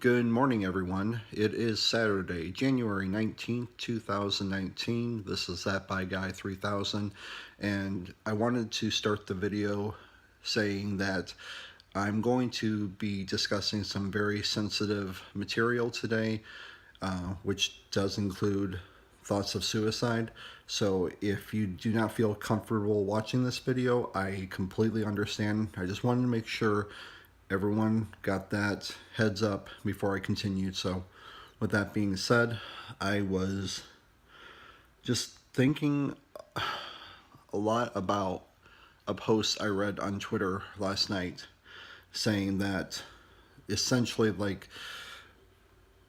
Good morning, everyone. It is Saturday, January 19th, 2019. This is That By Guy 3000, and I wanted to start the video saying that I'm going to be discussing some very sensitive material today, which does include thoughts of suicide. So if you do not feel comfortable watching this video, I completely understand. I just wanted to make sure everyone got that heads up before I continued. So with that being said, I was just thinking a lot about a post I read on Twitter last night saying that essentially, like,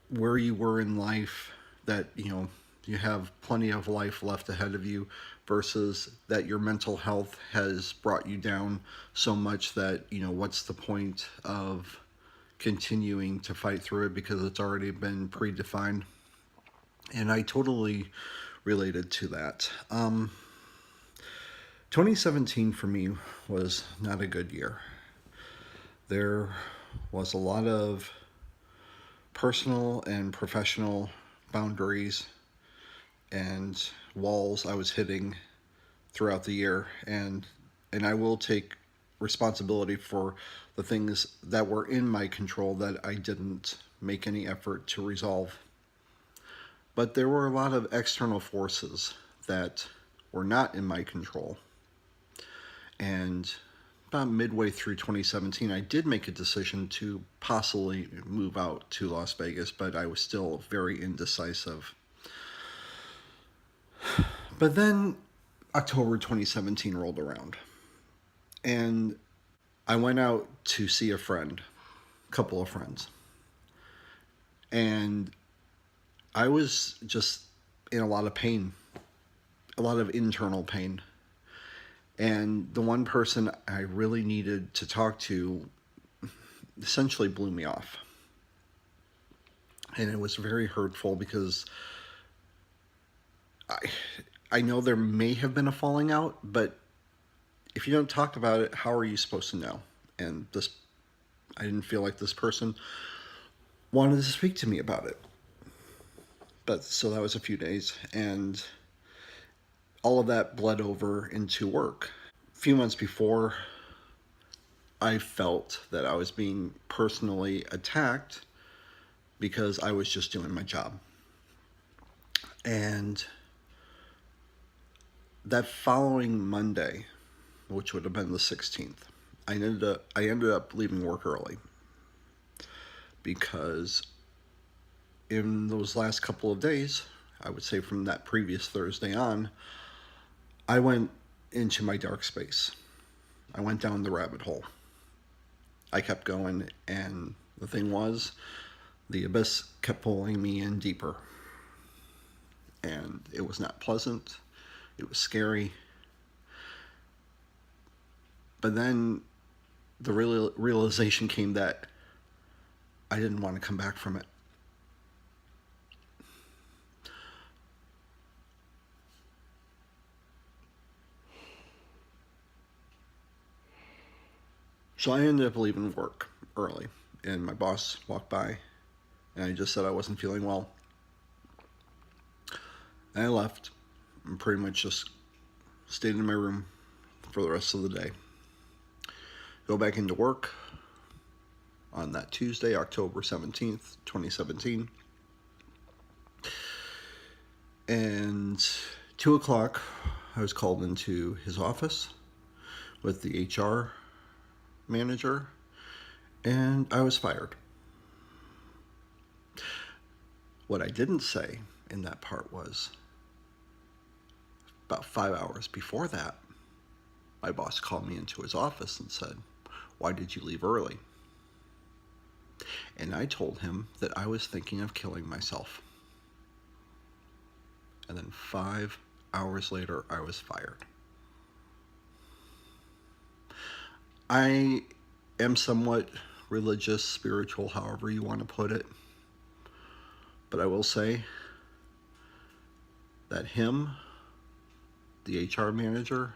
where you were in life, that you have plenty of life left ahead of you, versus that your mental health has brought you down so much that what's the point of continuing to fight through it because it's already been predefined. And I totally related to that. 2017 for me was not a good year. There was a lot of personal and professional boundaries and walls I was hitting throughout the year, and I will take responsibility for the things that were in my control that I didn't make any effort to resolve. But there were a lot of external forces that were not in my control. And about midway through 2017, I did make a decision to possibly move out to Las Vegas, but I was still very indecisive. But then October 2017 rolled around, and I went out to see a couple of friends, and I was just in a lot of pain, a lot of internal pain. And the one person I really needed to talk to essentially blew me off. And it was very hurtful because I know there may have been a falling out, but if you don't talk about it, how are you supposed to know? And I didn't feel like this person wanted to speak to me about it. But so that was a few days, and all of that bled over into work. A few months before, I felt that I was being personally attacked because I was just doing my job. And that following Monday, which would have been the 16th, I ended up leaving work early because in those last couple of days, I would say from that previous Thursday on, I went into my dark space. I went down the rabbit hole. I kept going, and the thing was, the abyss kept pulling me in deeper. And it was not pleasant. It was scary. But then the realization came that I didn't want to come back from it. So I ended up leaving work early, and my boss walked by, and I just said I wasn't feeling well. And I left and pretty much just stayed in my room for the rest of the day. Go back into work on that Tuesday, October 17th, 2017. And 2 o'clock, I was called into his office with the HR manager, and I was fired. What I didn't say in that part was, about 5 hours before that, my boss called me into his office and said, "Why did you leave early?" And I told him that I was thinking of killing myself. And then 5 hours later, I was fired. I am somewhat religious, spiritual, however you want to put it. But I will say that him, the HR manager,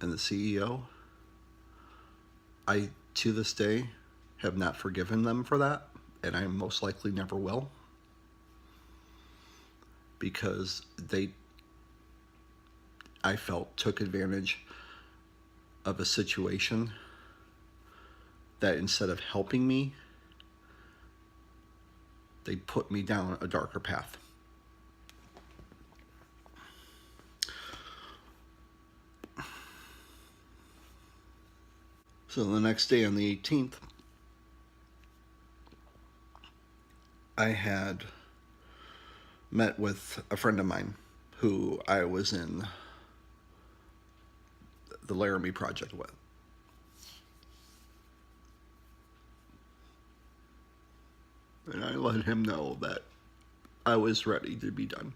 and the CEO, I, to this day, have not forgiven them for that. and I most likely never will, because I felt, took advantage of a situation that instead of helping me, they put me down a darker path. So the next day, on the 18th, I had met with a friend of mine who I was in the Laramie Project with. And I let him know that I was ready to be done.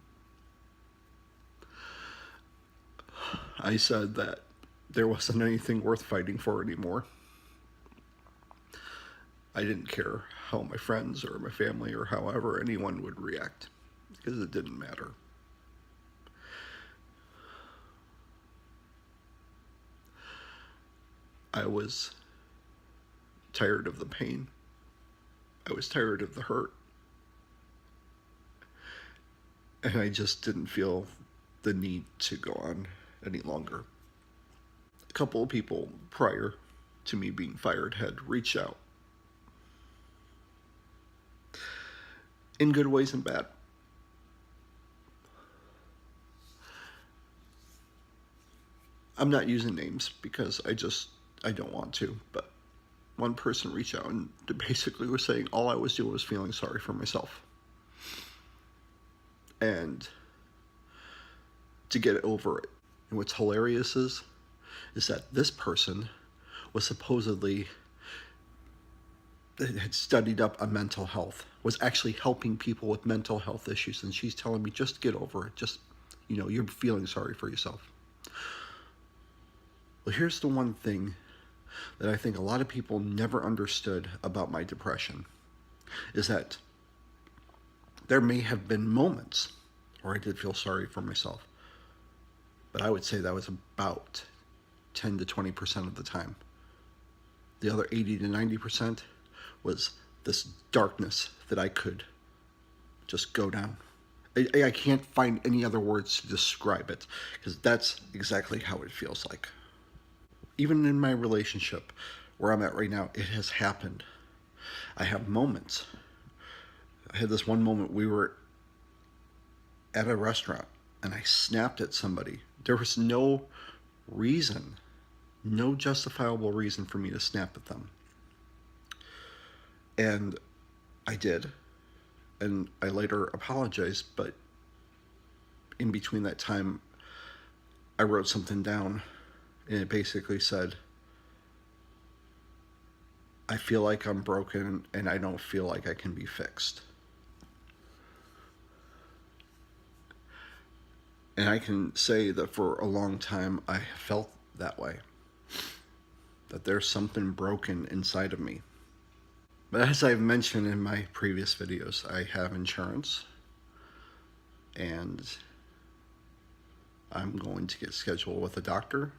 I said that there wasn't anything worth fighting for anymore. I didn't care how my friends or my family or however anyone would react, because it didn't matter. I was tired of the pain. I was tired of the hurt. And I just didn't feel the need to go on any longer. A couple of people prior to me being fired had reached out, in good ways and bad. I'm not using names because I don't want to, but one person reached out and basically was saying all I was doing was feeling sorry for myself. And to get over it. And what's hilarious is that this person was supposedly, had studied up on mental health, was actually helping people with mental health issues, and she's telling me, just get over it, just, you're feeling sorry for yourself. Well, here's the one thing that I think a lot of people never understood about my depression, is that there may have been moments where I did feel sorry for myself, but I would say that was about 10 to 20% of the time. The other 80 to 90% was this darkness that I could just go down. I can't find any other words to describe it, because that's exactly how it feels like. Even in my relationship where I'm at right now, it has happened. I have moments. I had this one moment, we were at a restaurant and I snapped at somebody. There was no reason, no justifiable reason for me to snap at them. And I did. And I later apologized, but in between that time, I wrote something down, and it basically said, I feel like I'm broken and I don't feel like I can be fixed. And I can say that for a long time I felt that way, that there's something broken inside of me. But as I've mentioned in my previous videos, I have insurance, and I'm going to get scheduled with a doctor,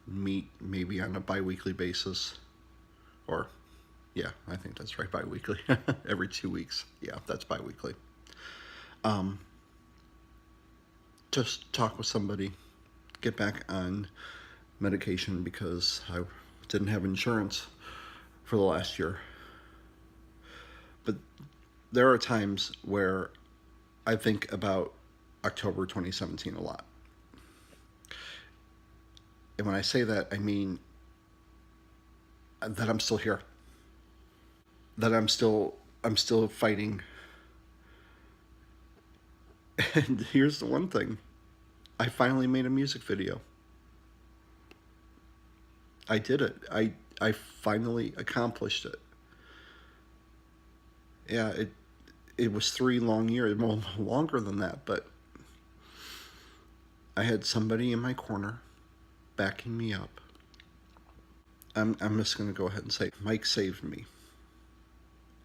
meet maybe on a bi-weekly basis, or yeah, I think that's right, bi-weekly, every 2 weeks. Yeah, that's bi-weekly. Just talk with somebody, get back on medication, because I didn't have insurance for the last year. But there are times where I think about October 2017 a lot. And when I say that, I mean that I'm still here, that I'm still fighting. And here's the one thing, I finally made a music video. I did it. I finally accomplished it. Yeah, it was 3 long years, well, longer than that, but I had somebody in my corner backing me up. I'm just going to go ahead and say Mike saved me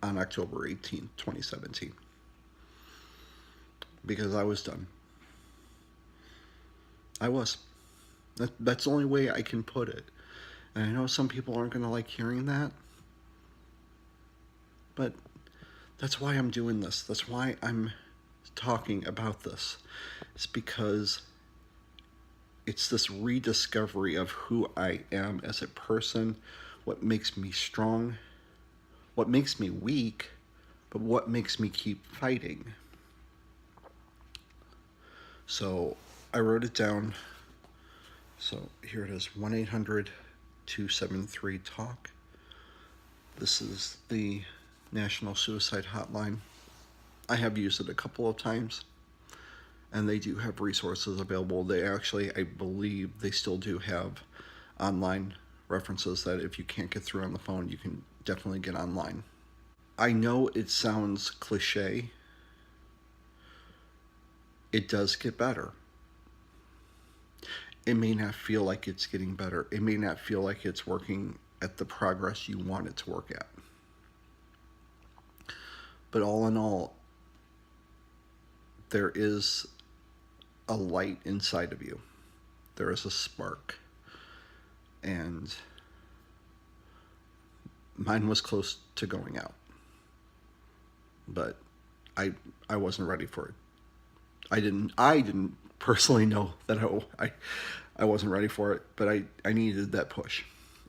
on October 18th, 2017. Because I was done. I was. That's the only way I can put it. And I know some people aren't going to like hearing that. But that's why I'm doing this. That's why I'm talking about this. It's because it's this rediscovery of who I am as a person, what makes me strong, what makes me weak, but what makes me keep fighting. So I wrote it down. So here it is, 1-800-273-TALK. This is the National Suicide Hotline. I have used it a couple of times, and they do have resources available. They actually, I believe, they still do have online references that if you can't get through on the phone, you can definitely get online. I know it sounds cliche. It does get better. It may not feel like it's getting better. It may not feel like it's working at the progress you want it to work at. But all in all, there is a light inside of you. There is a spark. And mine was close to going out. But I wasn't ready for it. I didn't personally know that I wasn't ready for it, but I needed that push.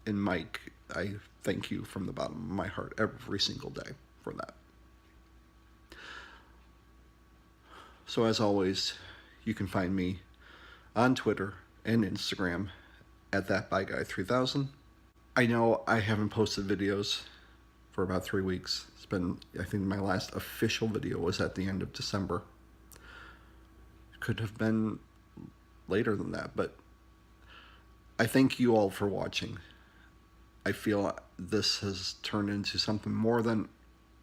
And Mike, I thank you from the bottom of my heart every single day for that. So as always, you can find me on Twitter and Instagram at thatbyguy3000. I know I haven't posted videos for about 3 weeks. It's been, I think my last official video was at the end of December. Could have been later than that, but I thank you all for watching. I feel this has turned into something more than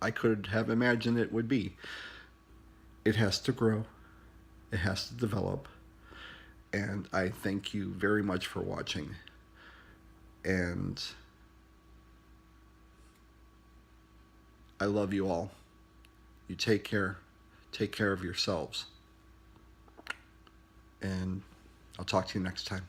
I could have imagined it would be. It has to grow. It has to develop. And I thank you very much for watching. And I love you all. You take care. Take care of yourselves. And I'll talk to you next time.